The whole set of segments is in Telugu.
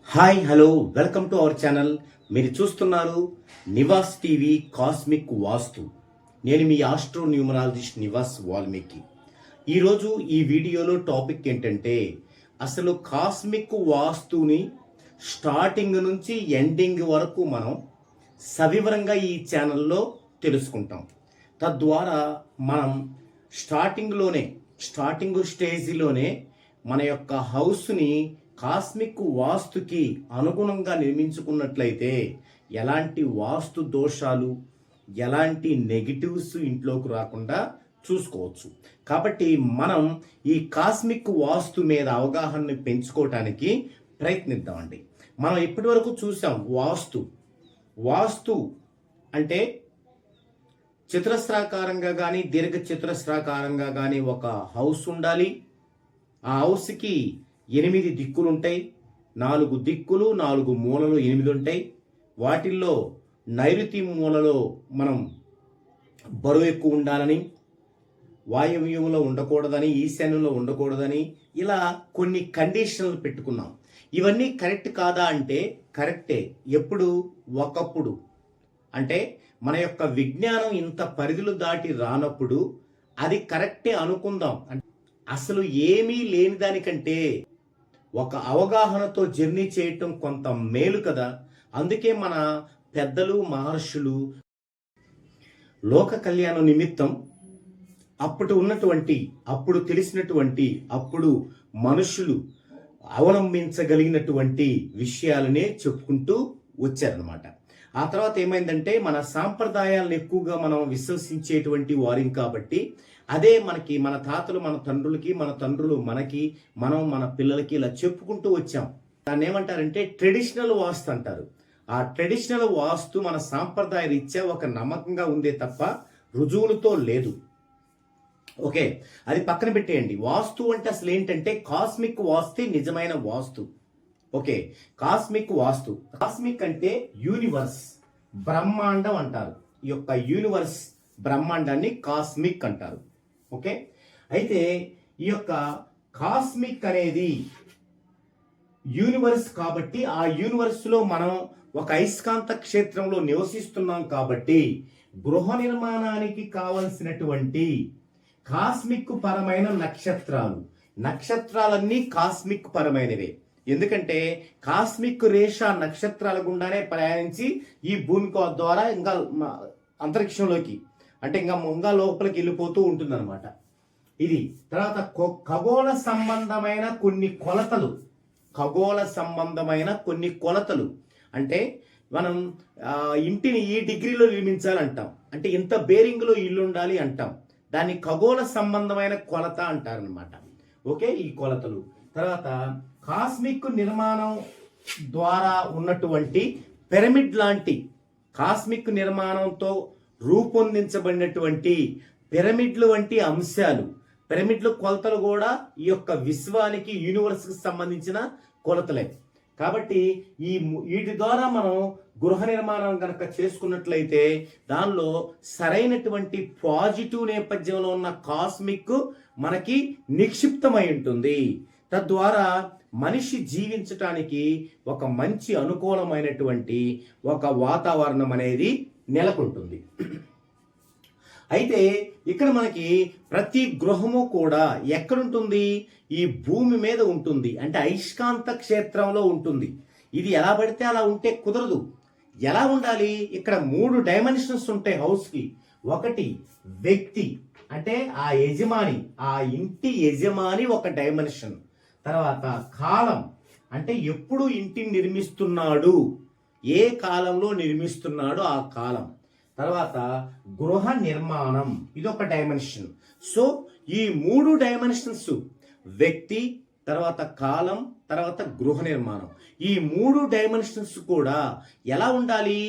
Hi hello welcome to our channel. మీరు చూస్తున్నారు నివాస్ టీవీ కాస్మిక్ వాస్తు. నేను మీ ఆస్ట్రో న్యూమరాలజిస్ట్ నివాస్ వాల్మీకి. ఈరోజు ఈ వీడియోలో టాపిక్ ఏంటంటే అసలు కాస్మిక్ వాస్తుని స్టార్టింగ్ నుంచి ఎండింగ్ వరకు మనం సవివరంగా ఈ ఛానల్లో తెలుసుకుంటాం. తద్వారా మనం స్టార్టింగ్ స్టేజ్లోనే మన యొక్క హౌస్ని కాస్మిక్ వాస్తుకి అనుగుణంగా నిర్మించుకున్నట్లయితే ఎలాంటి వాస్తు దోషాలు, ఎలాంటి నెగిటివ్స్ ఇంట్లోకి రాకుండా చూసుకోవచ్చు. కాబట్టి మనం ఈ కాస్మిక్ వాస్తు మీద అవగాహనని పెంచుకోవటానికి ప్రయత్నిద్దామండి. మనం ఇప్పటి వరకు చూసాం వాస్తు అంటే చతురస్రాకారంగా కానీ దీర్ఘ చతురస్రాకారంగా కానీ ఒక హౌస్ ఉండాలి. ఆ హౌస్కి 8 దిక్కులు ఉంటాయి. 4 దిక్కులు 4 మూలలు 8 ఉంటాయి. వాటిల్లో నైరుతి మూలలో మనం బరువు ఎక్కువ ఉండాలని, వాయవ్యంలో ఉండకూడదని, ఈశాన్యంలో ఉండకూడదని ఇలా కొన్ని కండిషన్లు పెట్టుకున్నాం. ఇవన్నీ కరెక్ట్ కాదా అంటే కరెక్టే. ఎప్పుడు? ఒకప్పుడు. అంటే మన యొక్క విజ్ఞానం ఇంత పరిధులు దాటి రానప్పుడు అది కరెక్టే అనుకుందాం. అసలు ఏమీ లేని దానికంటే ఒక అవగాహనతో జర్నీ చేయటం కొంత మేలు కదా. అందుకే మన పెద్దలు మహర్షులు లోక కళ్యాణం నిమిత్తం అప్పుడు తెలిసినటువంటి అప్పుడు మనుషులు అవలంబించగలిగినటువంటి విషయాలనే చెప్పుకుంటూ వచ్చారనమాట. ఆ తర్వాత ఏమైందంటే మన సాంప్రదాయాలను ఎక్కువగా మనం విశ్వసించేటువంటి వారిం కాబట్టి అదే మనకి మన తాతలు మన తండ్రులకి, మన తండ్రులు మనకి, మనం మన పిల్లలకి ఇలా చెప్పుకుంటూ వచ్చాం. దాన్ని ఏమంటారంటే ట్రెడిషనల్ వాస్తు అంటారు. ఆ ట్రెడిషనల్ వాస్తు మన సాంప్రదాయ రీత్యా ఒక నమ్మకంగా ఉందే తప్ప రుజువులతో లేదు. ఓకే, అది పక్కన పెట్టేయండి. వాస్తు అంటే అసలు ఏంటంటే కాస్మిక్ వాస్తే నిజమైన వాస్తు. ఓకే, కాస్మిక్ వాస్తు. కాస్మిక్ అంటే యూనివర్స్, బ్రహ్మాండం అంటారు. ఈ యొక్క యూనివర్స్ బ్రహ్మాండాన్ని కాస్మిక్ అంటారు. ఓకే, అయితే ఈ యొక్క కాస్మిక్ అనేది యూనివర్స్ కాబట్టి ఆ యూనివర్స్ లో మనం ఒక అయస్కాంత క్షేత్రంలో నివసిస్తున్నాం కాబట్టి గృహ నిర్మాణానికి కావలసినటువంటి కాస్మిక్ పరమైన నక్షత్రాలన్నీ కాస్మిక్ పరమైనవే. ఎందుకంటే కాస్మిక్ రేష నక్షత్రాల గుండానే ప్రయాణించి ఈ భూమి ద్వారా ఇంకా అంతరిక్షంలోకి అంటే ఇంకా లోపలికి వెళ్ళిపోతూ ఉంటుందన్నమాట. ఇది తర్వాత ఖగోళ సంబంధమైన కొన్ని కొలతలు అంటే మనం ఇంటిని ఈ డిగ్రీలో నిర్మించాలంటాం, అంటే ఇంత బేరింగ్లో ఇల్లు ఉండాలి అంటాం. దాన్ని ఖగోళ సంబంధమైన కొలత అంటారనమాట. ఓకే, ఈ కొలతలు. తర్వాత కాస్మిక్ నిర్మాణం ద్వారా ఉన్నటువంటి పిరమిడ్ లాంటి కాస్మిక్ నిర్మాణంతో రూపొందించబడినటువంటి పిరమిడ్లు వంటి అంశాలు, పిరమిడ్ల కొలతలు కూడా ఈ యొక్క విశ్వానికి యూనివర్స్కి సంబంధించిన కొలతలే. కాబట్టి వీటి ద్వారా మనం గృహ నిర్మాణం కనుక చేసుకున్నట్లయితే దానిలో సరైనటువంటి పాజిటివ్ నేపథ్యంలో ఉన్న కాస్మిక్ మనకి నిక్షిప్తమై ఉంటుంది. తద్వారా మనిషి జీవించటానికి ఒక మంచి అనుకూలమైనటువంటి ఒక వాతావరణం అనేది నెలకొంటుంది. అయితే ఇక్కడ మనకి ప్రతి గృహము కూడా ఎక్కడుంటుంది? ఈ భూమి మీద ఉంటుంది, అంటే అయస్కాంత క్షేత్రంలో ఉంటుంది. ఇది ఎలా పడితే అలా ఉంటే కుదరదు. ఎలా ఉండాలి? ఇక్కడ 3 డైమెన్షన్స్ ఉంటాయి హౌస్కి. ఒకటి వ్యక్తి, అంటే ఆ యజమాని, ఆ ఇంటి యజమాని ఒక డైమెన్షన్. తర్వాత కాలం, అంటే ఎప్పుడు ఇంటిని నిర్మిస్తున్నాడు, ఏ కాలంలో నిర్మిస్తున్నాడో ఆ కాలం. తర్వాత గృహ నిర్మాణం, ఇదొక డైమెన్షన్. సో ఈ 3 డైమెన్షన్స్, వ్యక్తి, తర్వాత కాలం, తర్వాత గృహ నిర్మాణం, ఈ 3 డైమెన్షన్స్ కూడా ఎలా ఉండాలి?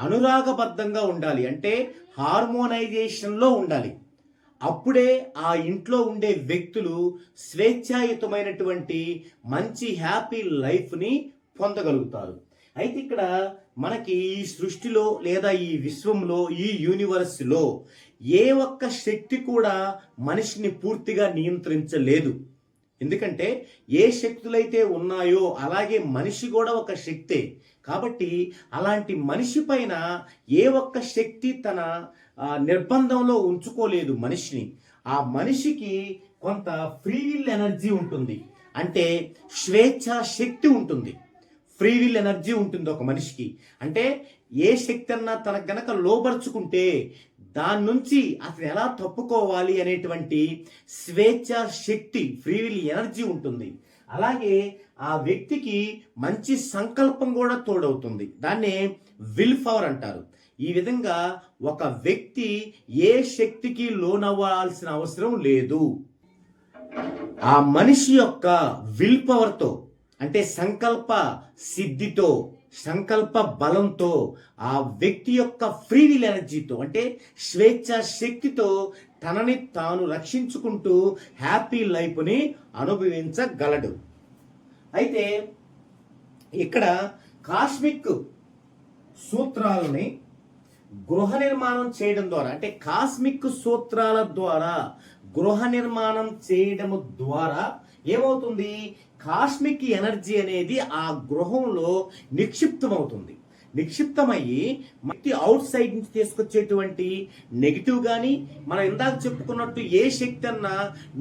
అనురాగబద్ధంగా ఉండాలి, అంటే హార్మోనైజేషన్లో ఉండాలి. అప్పుడే ఆ ఇంట్లో ఉండే వ్యక్తులు స్వేచ్ఛాయుతమైనటువంటి మంచి హ్యాపీ లైఫ్ని పొందగలుగుతారు. అయితే ఇక్కడ మనకి ఈ సృష్టిలో లేదా ఈ విశ్వంలో ఈ యూనివర్స్లో ఏ ఒక్క శక్తి కూడా మనిషిని పూర్తిగా నియంత్రించలేదు. ఎందుకంటే ఏ శక్తులైతే ఉన్నాయో అలాగే మనిషి కూడా ఒక శక్తే. కాబట్టి అలాంటి మనిషి పైన ఏ ఒక్క శక్తి తన నిర్బంధంలో ఉంచుకోలేదు మనిషిని. ఆ మనిషికి కొంత ఫ్రీ విల్ ఎనర్జీ ఉంటుంది, అంటే స్వేచ్ఛా శక్తి ఉంటుంది. ఫ్రీ విల్ ఎనర్జీ ఉంటుంది ఒక మనిషికి. అంటే ఏ శక్తి అన్నా తనకు గనక లోపరుచుకుంటే దాని నుంచి అతను ఎలా తప్పుకోవాలి అనేటువంటి స్వేచ్ఛా శక్తి, ఫ్రీ విల్ ఎనర్జీ ఉంటుంది. అలాగే ఆ వ్యక్తికి మంచి సంకల్పం కూడా తోడవుతుంది. దాన్నే విల్ పవర్ అంటారు. ఈ విధంగా ఒక వ్యక్తి ఏ శక్తికి లోనవ్వాల్సిన అవసరం లేదు. ఆ మనిషి యొక్క విల్ పవర్తో, అంటే సంకల్ప సిద్ధితో, సంకల్ప బలంతో, ఆ వ్యక్తి యొక్క ఫ్రీ విల్ ఎనర్జీతో, అంటే స్వేచ్ఛా శక్తితో తనని తాను రక్షించుకుంటూ హ్యాపీ లైఫ్ని అనుభవించగలడు. అయితే ఇక్కడ కాస్మిక్ సూత్రాలని గృహ నిర్మాణం చేయడం ద్వారా, అంటే కాస్మిక్ సూత్రాల ద్వారా గృహ నిర్మాణం చేయడం ద్వారా ఏమవుతుంది, కాస్మిక్ ఎనర్జీ అనేది ఆ గృహంలో నిక్షిప్తమవుతుంది. నిక్షిప్తమయ్యి మనకి అవుట్ సైడ్ నుంచి తీసుకొచ్చేటువంటి నెగిటివ్ కానీ, మనం ఇందాక చెప్పుకున్నట్టు ఏ శక్తి అన్నా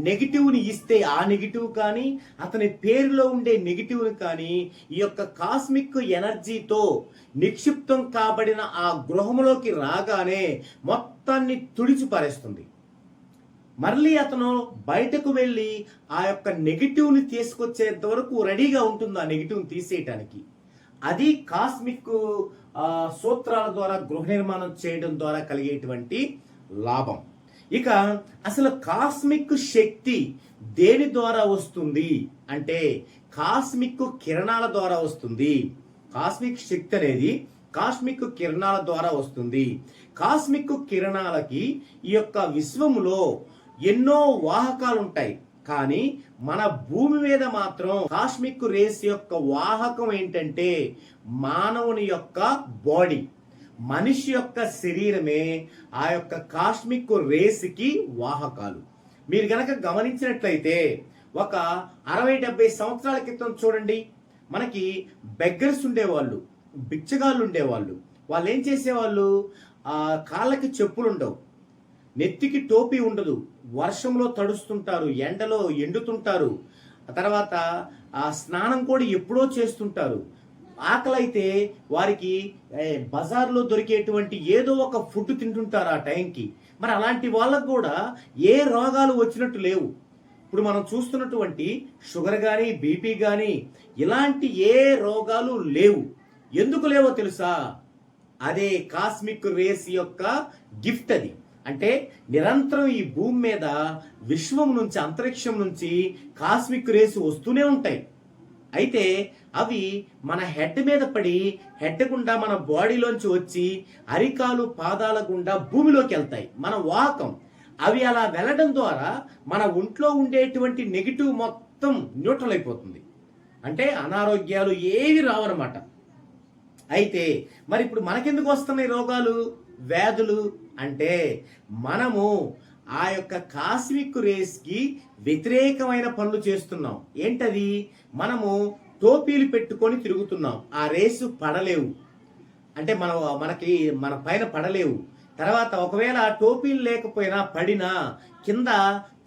నెగిటివ్ని ఇస్తే ఆ నెగిటివ్ కానీ, అతని పేరులో ఉండే నెగిటివ్ని కానీ ఈ యొక్క కాస్మిక్ ఎనర్జీతో నిక్షిప్తం కాబడిన ఆ గృహంలోకి రాగానే మొత్తాన్ని తుడిచిపారేస్తుంది. మళ్ళీ అతను బయటకు వెళ్ళి ఆ యొక్క నెగిటివ్ని తీసుకొచ్చేంత వరకు రెడీగా ఉంటుంది ఆ నెగిటివ్ని తీసేయటానికి. అది కాస్మిక్ సూత్రాల ద్వారా గృహ నిర్మాణం చేయడం ద్వారా కలిగేటువంటి లాభం. ఇక అసలు కాస్మిక్ శక్తి దేని ద్వారా వస్తుంది అంటే కాస్మిక్ కిరణాల ద్వారా వస్తుంది. కాస్మిక్ శక్తి అనేది కాస్మిక్ కిరణాల ద్వారా వస్తుంది. కాస్మిక్ కిరణాలకి ఈ యొక్క విశ్వములో ఎన్నో వాహకాలు ఉంటాయి, కానీ మన భూమి మీద మాత్రం కాస్మిక్ రేస్ యొక్క వాహకం ఏంటంటే మానవుని యొక్క బాడీ, మనిషి యొక్క శరీరమే ఆ యొక్క కాస్మిక్ రేస్కి వాహకాలు. మీరు గనక గమనించినట్లయితే ఒక 60-70 సంవత్సరాల క్రితం చూడండి, మనకి బెగ్గర్స్ ఉండేవాళ్ళు, బిచ్చగాళ్ళు ఉండేవాళ్ళు. వాళ్ళు ఏం చేసేవాళ్ళు, కాళ్ళకి చెప్పులు ఉండవు, నెత్తికి టోపీ ఉండదు, వర్షంలో తడుస్తుంటారు, ఎండలో ఎండుతుంటారు, తర్వాత ఆ స్నానం కూడా ఎప్పుడో చేస్తుంటారు. ఆకలి అయితే వారికి బజార్లో దొరికేటువంటి ఏదో ఒక ఫుడ్ తింటుంటారు ఆ టైంకి. మరి అలాంటి వాళ్ళకు కూడా ఏ రోగాలు వచ్చినట్టు లేవు. ఇప్పుడు మనం చూస్తున్నటువంటి షుగర్ కానీ బీపీ కానీ ఇలాంటి ఏ రోగాలు లేవు. ఎందుకు లేవో తెలుసా? అదే కాస్మిక్ రేస్ యొక్క గిఫ్ట్ అది. అంటే నిరంతరం ఈ భూమి మీద విశ్వం నుంచి, అంతరిక్షం నుంచి కాస్మిక్ రేస్ వస్తూనే ఉంటాయి. అయితే అవి మన హెడ్ మీద పడి హెడ్ గుండా మన బాడీలోంచి వచ్చి అరికాలు పాదాల గుండా భూమిలోకి వెళ్తాయి, మన వాహకం. అవి అలా వెళ్ళడం ద్వారా మన ఒంట్లో ఉండేటువంటి నెగిటివ్ మొత్తం న్యూట్రల్ అయిపోతుంది. అంటే అనారోగ్యాలు ఏవి రావన్నమాట. అయితే మరి ఇప్పుడు మనకెందుకు వస్తున్నాయి రోగాలు, వ్యాధులు అంటే మనము ఆ యొక్క కాస్మిక్ రేస్కి వ్యతిరేకమైన పనులు చేస్తున్నాం. ఏంటది? మనము టోపీలు పెట్టుకొని తిరుగుతున్నాం, ఆ రేసు పడలేవు, అంటే మనకి మన పైన పడలేవు. తర్వాత ఒకవేళ టోపీలు లేకపోయినా పడినా కింద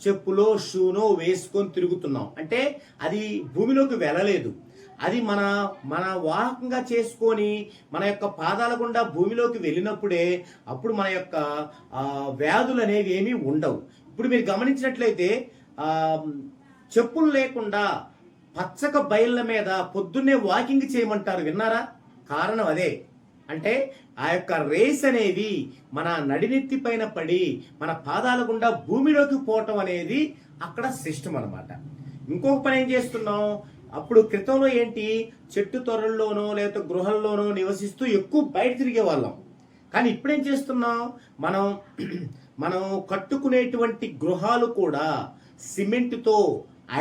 చెప్పులో షూనో వేసుకొని తిరుగుతున్నాం, అంటే అది భూమిలోకి వెళ్ళలేదు. అది మన వాహకంగా చేసుకొని మన యొక్క పాదాల గుండా భూమిలోకి వెళ్ళినప్పుడే అప్పుడు మన యొక్క వ్యాధులు అనేవి ఏమీ ఉండవు. ఇప్పుడు మీరు గమనించినట్లయితే చెప్పులు లేకుండా పచ్చక బయళ్ళ మీద పొద్దున్నే వాకింగ్ చేయమంటారు, విన్నారా? కారణం అదే. అంటే ఆ యొక్క రేస్ అనేవి మన నడినెత్తి పైన పడి మన పాదాల గుండా భూమిలోకి పోవటం అనేది అక్కడ సిస్టమ్ అనమాట. ఇంకొక పని ఏం చేస్తున్నాం, అప్పుడు క్రితంలో ఏంటి, చెట్టు తొరల్లోనో లేకపోతే గృహల్లోనో నివసిస్తూ ఎక్కువ బయట తిరిగే వాళ్ళం. కానీ ఇప్పుడేం చేస్తున్నాం, మనం కట్టుకునేటువంటి గృహాలు కూడా సిమెంట్తో,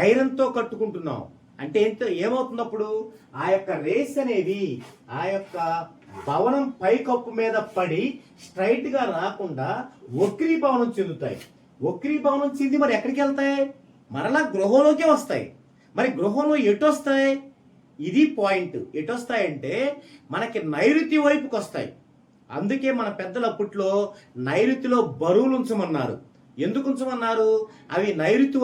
ఐరన్తో కట్టుకుంటున్నాం. అంటే ఏమవుతుంది అప్పుడు, ఆ యొక్క రేస్ అనేవి ఆ యొక్క భవనం పైకప్పు మీద పడి స్ట్రైట్ గా రాకుండా వక్రీభవనం చెందుతాయి. వక్రీభవనం చెంది మరి ఎక్కడికి వెళ్తాయి? మరలా గృహంలోకే వస్తాయి. మరి గృహంలో ఎటు వస్తాయి? ఇది పాయింట్. ఎటు వస్తాయంటే మనకి నైరుతి వైపుకి వస్తాయి. అందుకే మన పెద్దలు అప్పట్లో నైరుతిలో బరువులు ఉంచమన్నారు. ఎందుకు ఉంచమన్నారు? అవి నైరుతి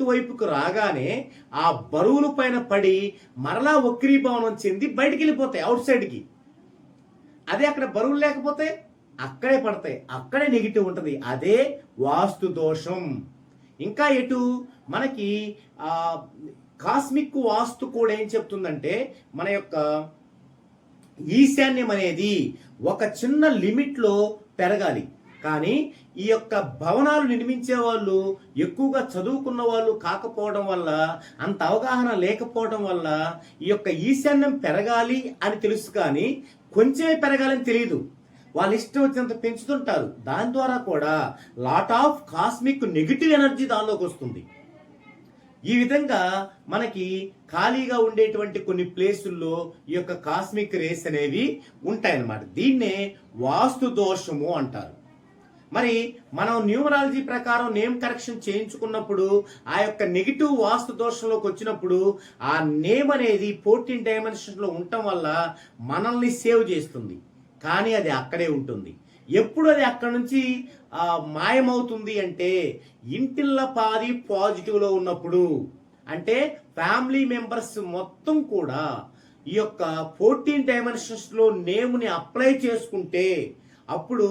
వైపుకు రాగానే ఆ బరువుల పైన పడి మరలా వక్రీభవనం చెంది బయటికి వెళ్ళిపోతాయి అవుట్ సైడ్కి. అదే అక్కడ బరువులు లేకపోతే అక్కడే పడతాయి, అక్కడే నెగిటివ్ ఉంటుంది. అదే వాస్తు దోషం. ఇంకా ఎటు మనకి కాస్మిక్ వాస్తు కూడా ఏం చెప్తుందంటే మన యొక్క ఈశాన్యం అనేది ఒక చిన్న లిమిట్లో పెరగాలి. కానీ ఈ యొక్క భవనాలు నిర్మించే వాళ్ళు ఎక్కువగా చదువుకున్న వాళ్ళు కాకపోవడం వల్ల, అంత అవగాహన లేకపోవడం వల్ల ఈ యొక్క ఈశాన్యం పెరగాలి అని తెలుసు కానీ కొంచెమే పెరగాలని తెలియదు. వాళ్ళు ఇష్టం వచ్చినంత పెంచుతుంటారు. దాని ద్వారా కూడా lot of cosmic negative energy దానిలోకి వస్తుంది. ఈ విధంగా మనకి ఖాళీగా ఉండేటువంటి కొన్ని ప్లేసుల్లో ఈ యొక్క కాస్మిక్ రేస్ అనేవి ఉంటాయన్నమాట. దీన్నే వాస్తు దోషము అంటారు. మరి మనం న్యూమరాలజీ ప్రకారం నేమ్ కరెక్షన్ చేయించుకున్నప్పుడు ఆ యొక్క నెగిటివ్ వాస్తు దోషంలోకి వచ్చినప్పుడు ఆ నేమ్ అనేది 14 డైమెన్షన్స్ లో ఉండటం వల్ల మనల్ని సేవ్ చేస్తుంది. కానీ అది అక్కడే ఉంటుంది. ఎప్పుడు అది అక్కడ నుంచి మాయమవుతుంది అంటే ఇంటిల్ల పాది పాజిటివ్లో ఉన్నప్పుడు. అంటే ఫ్యామిలీ మెంబర్స్ మొత్తం కూడా ఈ యొక్క 14 డైమెన్షన్స్లో నేమ్ని అప్లై చేసుకుంటే అప్పుడు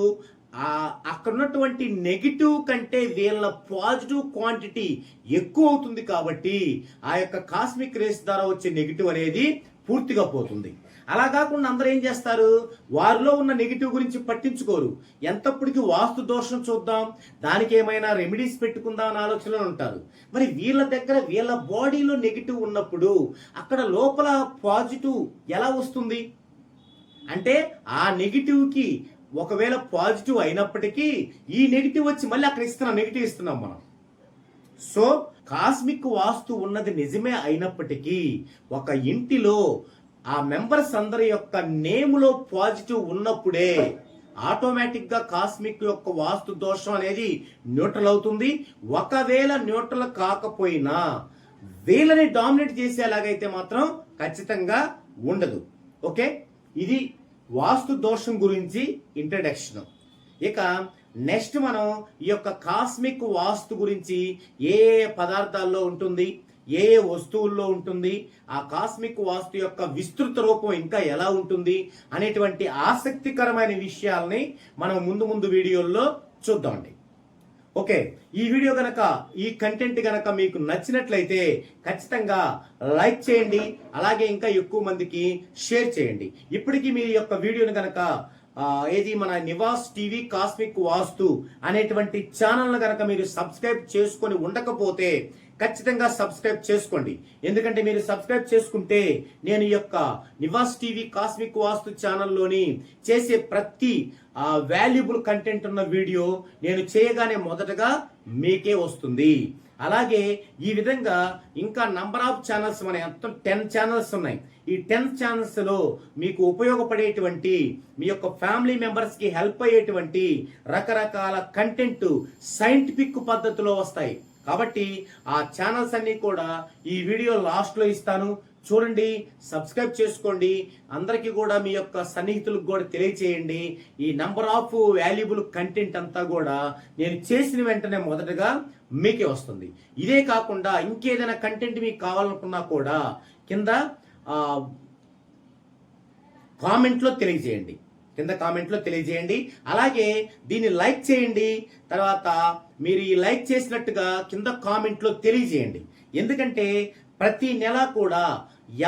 అక్కడ ఉన్నటువంటి నెగిటివ్ కంటే వీళ్ళ పాజిటివ్ క్వాంటిటీ ఎక్కువ అవుతుంది. కాబట్టి ఆ యొక్క కాస్మిక్ రేస్ ద్వారా వచ్చే నెగిటివ్ అనేది పూర్తిగా పోతుంది. అలా కాకుండా అందరూ ఏం చేస్తారు, వారిలో ఉన్న నెగిటివ్ గురించి పట్టించుకోరు. ఎంతప్పటికీ వాస్తు దోషం చూద్దాం, దానికి ఏమైనా రెమెడీస్ పెట్టుకుందాం అని ఆలోచనలో ఉంటారు. మరి వీళ్ళ దగ్గర వీళ్ళ బాడీలో నెగిటివ్ ఉన్నప్పుడు అక్కడ లోపల పాజిటివ్ ఎలా వస్తుంది అంటే ఆ నెగిటివ్కి ఒకవేళ పాజిటివ్ అయినప్పటికీ ఈ నెగిటివ్ వచ్చి మళ్ళీ అక్కడ నెగిటివ్ ఇస్తున్నాం మనం. సో కాస్మిక్ వాస్తు ఉన్నది నిజమే అయినప్పటికీ ఒక ఇంటిలో ఆ మెంబర్స్ అందరి యొక్క నేములో పాజిటివ్ ఉన్నప్పుడే ఆటోమేటిక్ గా కాస్మిక్ యొక్క వాస్తు దోషం అనేది న్యూట్రల్ అవుతుంది. ఒకవేళ న్యూట్రల్ కాకపోయినా వీళ్ళని డామినేట్ చేసేలాగైతే మాత్రం ఖచ్చితంగా ఉండదు. ఓకే, ఇది వాస్తు దోషం గురించి ఇంట్రడక్షన్. ఇక నెక్స్ట్ మనం ఈ యొక్క కాస్మిక్ వాస్తు గురించి ఏ పదార్థాల్లో ఉంటుంది, ఏ వస్తువుల్లో ఉంటుంది, ఆ కాస్మిక్ వాస్తు యొక్క విస్తృత రూపం ఇంకా ఎలా ఉంటుంది అనేటువంటి ఆసక్తికరమైన విషయాల్ని మనం ముందు వీడియోల్లో చూద్దామండి. ఓకే, ఈ వీడియో గనక ఈ కంటెంట్ గనక మీకు నచ్చినట్లయితే ఖచ్చితంగా లైక్ చేయండి, అలాగే ఇంకా ఎక్కువ మందికి షేర్ చేయండి. ఇప్పటికీ మీ యొక్క వీడియోని గనక ఏది మన నివాస్ టీవీ కాస్మిక్ వాస్తు అనేటువంటి ఛానల్ గనక మీరు సబ్స్క్రైబ్ చేసుకొని ఉండకపోతే ఖచ్చితంగా సబ్స్క్రైబ్ చేసుకోండి. ఎందుకంటే మీరు సబ్స్క్రైబ్ చేసుకుంటే నేను ఈ యొక్క నివాస్ టీవీ కాస్మిక్ వాస్తు ఛానల్లోని చేసే ప్రతి వాల్యుబుల్ కంటెంట్ ఉన్న వీడియో నేను చేయగానే మొదటగా మీకే వస్తుంది. అలాగే ఈ విధంగా ఇంకా నంబర్ ఆఫ్ ఛానల్స్ మన ఎంత 10 ఛానల్స్ ఉన్నాయి. ఈ 10 ఛానల్స్ లో మీకు ఉపయోగపడేటువంటి మీ యొక్క ఫ్యామిలీ మెంబర్స్ కి హెల్ప్ అయ్యేటువంటి రకరకాల కంటెంట్ సైంటిఫిక్ పద్ధతిలో వస్తాయి. కాబట్టి ఆ ఛానల్స్ అన్ని కూడా ఈ వీడియో లాస్ట్ లో ఇస్తాను, చూడండి, సబ్స్క్రైబ్ చేసుకోండి. అందరికీ కూడా మీ యొక్క సన్నిహితులకు కూడా తెలియచేయండి. ఈ నంబర్ ఆఫ్ వాల్యుబుల్ కంటెంట్ అంతా కూడా నేను చేసిన వెంటనే మొదటగా మీకే వస్తుంది. ఇదే కాకుండా ఇంకేదైనా కంటెంట్ మీకు కావాలనుకున్నా కూడా కింద కామెంట్లో తెలియజేయండి. అలాగే దీన్ని లైక్ చేయండి. తర్వాత మీరు ఈ లైక్ చేసినట్టుగా కింద కామెంట్లో తెలియజేయండి. ఎందుకంటే ప్రతి నెల కూడా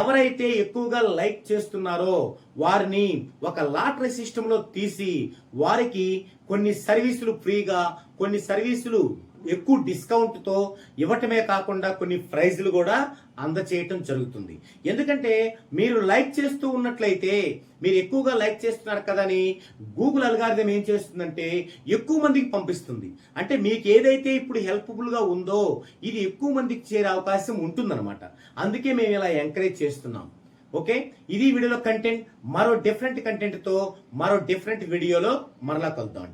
ఎవరైతే ఎక్కువగా లైక్ చేస్తున్నారో వారిని ఒక లాటరీ సిస్టంలో తీసి వారికి కొన్ని సర్వీసులు ఫ్రీగా, కొన్ని సర్వీసులు ఎక్కువ డిస్కౌంట్తో ఇవ్వటమే కాకుండా కొన్ని ప్రైజులు కూడా అందచేయటం జరుగుతుంది. ఎందుకంటే మీరు లైక్ చేస్తూ ఉన్నట్లయితే, మీరు ఎక్కువగా లైక్ చేస్తున్నారు కదా అని గూగుల్ అల్గారిథం ఏం చేస్తుందంటే ఎక్కువ మందికి పంపిస్తుంది. అంటే మీకు ఏదైతే ఇప్పుడు హెల్ప్ఫుల్గా ఉందో ఇది ఎక్కువ మందికి చేరే అవకాశం ఉంటుందన్నమాట. అందుకే మేము ఇలా ఎంకరేజ్ చేస్తున్నాం. ఓకే, ఇది వీడియోలో కంటెంట్. మరో డిఫరెంట్ కంటెంట్తో మరో డిఫరెంట్ వీడియోలో మరలా కలుద్దాం.